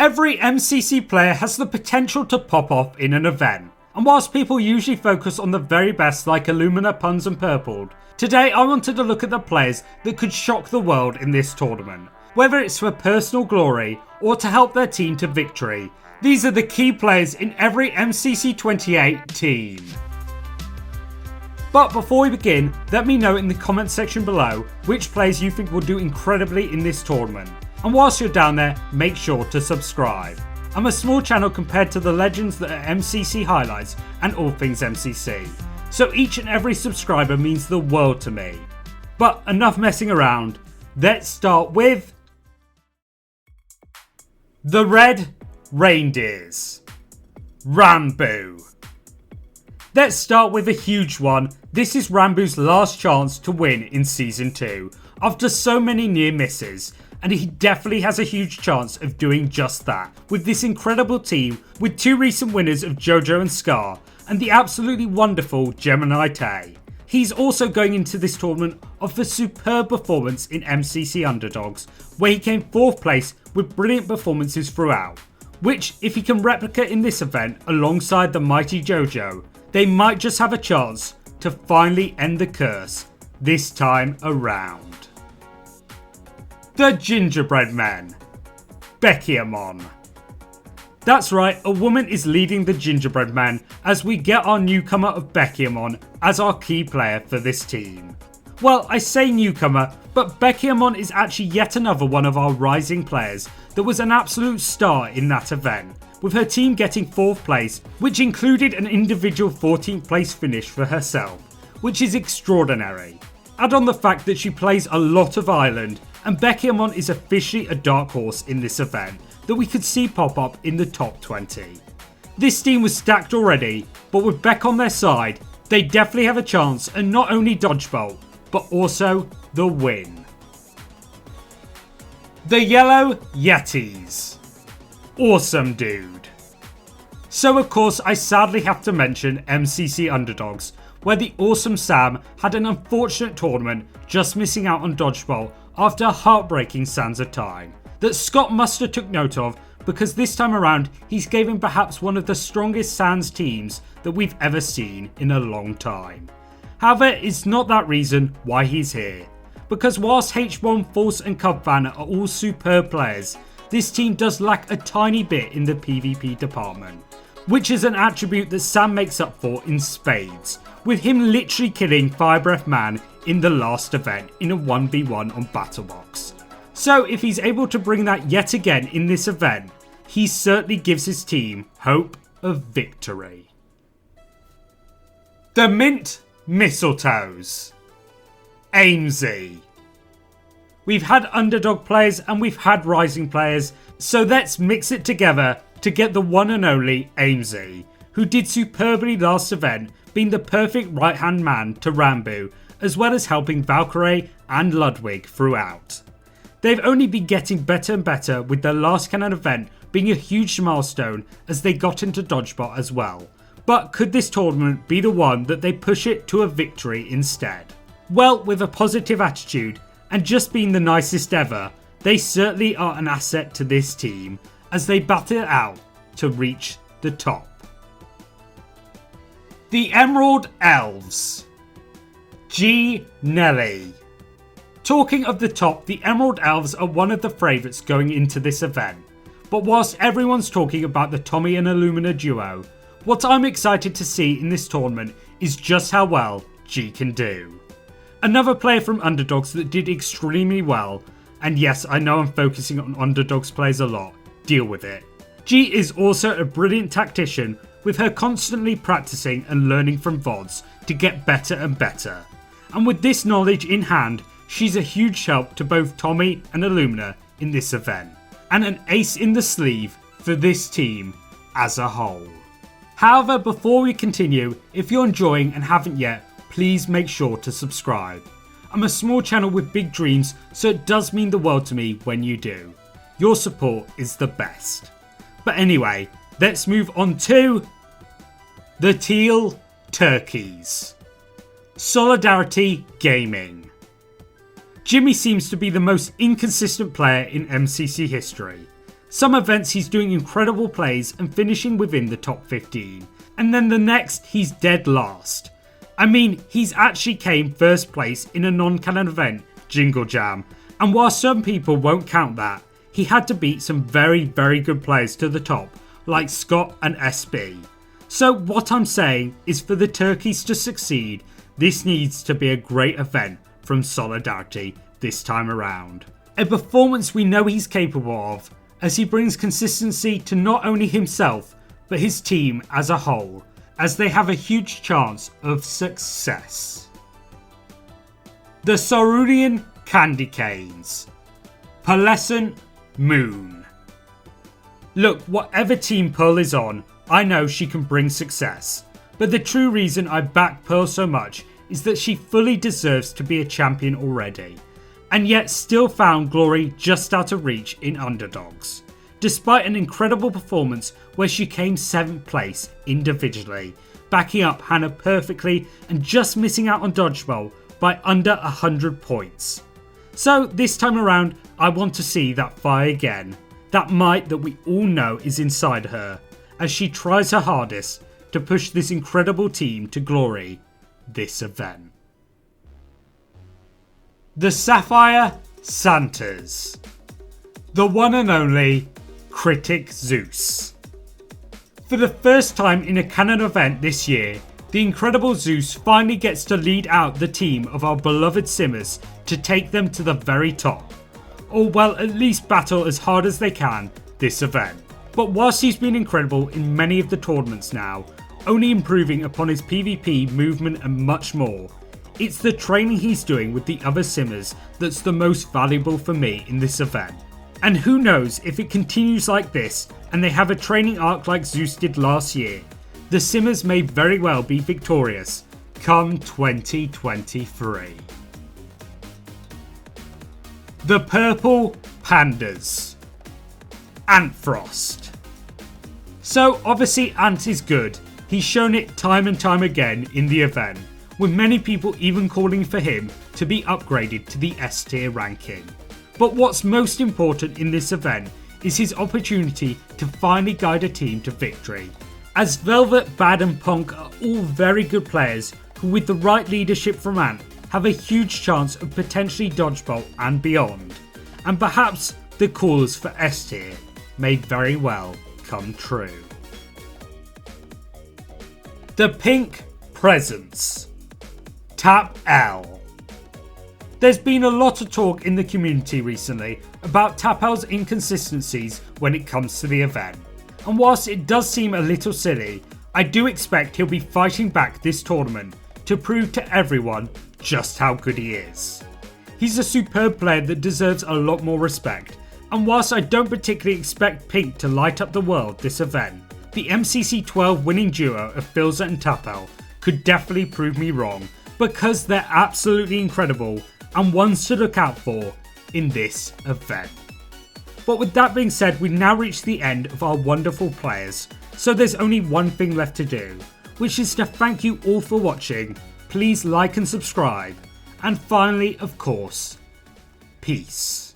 Every MCC player has the potential to pop off in an event, and whilst people usually focus on the very best like Illumina, Punz and Purpled, today I wanted to look at the players that could shock the world in this tournament. Whether it's for personal glory or to help their team to victory, these are the key players in every MCC 28 team. But before we begin, let me know in the comment section below which players you think will do incredibly in this tournament. And whilst you're down there, make sure to subscribe. I'm a small channel compared to the legends that are MCC highlights and all things MCC, so each and every subscriber means the world to me. But enough messing around, let's start with the Red Reindeers, Ranboo. Let's start with a huge one. This is Ranboo's last chance to win in Season 2 after so many near misses, and he definitely has a huge chance of doing just that with this incredible team with two recent winners of JoJo and Scar and the absolutely wonderful Gemini Tay. He's also going into this tournament off a superb performance in MCC Underdogs where he came 4th place with brilliant performances throughout, which if he can replicate in this event alongside the mighty JoJo, they might just have a chance to finally end the curse this time around. The Gingerbread Men, Beckyerman. That's right, a woman is leading the Gingerbread Men as we get our newcomer of Beckyerman as our key player for this team. Well, I say newcomer, but Beckyerman is actually yet another one of our rising players that was an absolute star in that event, with her team getting 4th place, which included an individual 14th place finish for herself, which is extraordinary. Add on the fact that she plays a lot of Ireland, and Beckyerman is officially a dark horse in this event that we could see pop up in the top 20. This team was stacked already, but with Beck on their side, they definitely have a chance and not only dodgeball, but also the win. The Yellow Yetis, Awesome Dude. So of course I sadly have to mention MCC Underdogs, where the Awesome Sam had an unfortunate tournament, just missing out on dodgeball after a heartbreaking sands of time that Scott Muster took note of, because this time around he's given perhaps one of the strongest Sands teams that we've ever seen in a long time. However, it's not that reason why he's here, because whilst H1, Force and Cubvan are all superb players, this team does lack a tiny bit in the PvP department, which is an attribute that Sam makes up for in spades, with him literally killing Fire Breath Man in the last event in a 1v1 on Battlebox. So if he's able to bring that yet again in this event, he certainly gives his team hope of victory. The Mint Mistletoes, Amesy. We've had underdog players and we've had rising players, so let's mix it together to get the one and only Amesy, who did superbly last event, being the perfect right hand man to Ranboo, as well as helping Valkyrie and Ludwig throughout. They've only been getting better and better, with their last canon event being a huge milestone as they got into Dodgebot as well. But could this tournament be the one that they push it to a victory instead? Well, with a positive attitude and just being the nicest ever, they certainly are an asset to this team as they battle it out to reach the top. The Emerald Elves, Nelly. Talking of the top, the Emerald Elves are one of the favourites going into this event. But whilst everyone's talking about the Tommy and Illumina duo, what I'm excited to see in this tournament is just how well G can do. Another player from Underdogs that did extremely well, and yes, I know I'm focusing on Underdogs players a lot, deal with it. G is also a brilliant tactician, with her constantly practicing and learning from VODs to get better and better. And with this knowledge in hand, she's a huge help to both Tommy and Illumina in this event, and an ace in the sleeve for this team as a whole. However, before we continue, if you're enjoying and haven't yet, please make sure to subscribe. I'm a small channel with big dreams, so it does mean the world to me when you do. Your support is the best. But anyway, let's move on to the Teal Turkeys, Solidarity Gaming. Jimmy seems to be the most inconsistent player in MCC history. Some events he's doing incredible plays and finishing within the top 15, and then the next he's dead last. I mean, he's actually came first place in a non-canon event, Jingle Jam, and while some people won't count that, he had to beat some very good players to the top, like Scott and SB. So what I'm saying is for the turkeys to succeed, this needs to be a great event from Solidarity this time around. A performance we know he's capable of, as he brings consistency to not only himself, but his team as a whole, as they have a huge chance of success. The Sarudian Candy Canes. Pearlescent Moon. Look, whatever team Pearl is on, I know she can bring success, but the true reason I back Pearl so much is that she fully deserves to be a champion already, and yet still found glory just out of reach in Underdogs, despite an incredible performance where she came 7th place individually, backing up Hannah perfectly and just missing out on Dodgeball by under 100 points. So this time around, I want to see that fire again, that might that we all know is inside her, as she tries her hardest to push this incredible team to glory this event. The Sapphire Santas. The one and only Critic Zeus. For the first time in a canon event this year, the incredible Zeus finally gets to lead out the team of our beloved Simmers to take them to the very top, or well, at least battle as hard as they can this event. But whilst he's been incredible in many of the tournaments now, only improving upon his PvP, movement and much more, it's the training he's doing with the other Simmers that's the most valuable for me in this event. And who knows, if it continues like this and they have a training arc like Zeus did last year, the Simmers may very well be victorious come 2023. The Purple Pandas. Antfrost. So obviously Ant is good, he's shown it time and time again in the event, with many people even calling for him to be upgraded to the S tier ranking. But what's most important in this event is his opportunity to finally guide a team to victory, as Velvet, Bad and Punk are all very good players who, with the right leadership from Ant, have a huge chance of potentially Dodgeball and beyond, and perhaps the calls for S tier may very well come true. The Pink Presents. Tap L. There's been a lot of talk in the community recently about Tap L's inconsistencies when it comes to the event, and whilst it does seem a little silly, I do expect he'll be fighting back this tournament to prove to everyone just how good he is. He's a superb player that deserves a lot more respect, and whilst I don't particularly expect Pink to light up the world this event, the MCC 12 winning duo of Filza and Tap L could definitely prove me wrong, because they're absolutely incredible and ones to look out for in this event. But with that being said, we've now reached the end of our wonderful players, so there's only one thing left to do, which is to thank you all for watching. Please like and subscribe, and finally, of course, peace.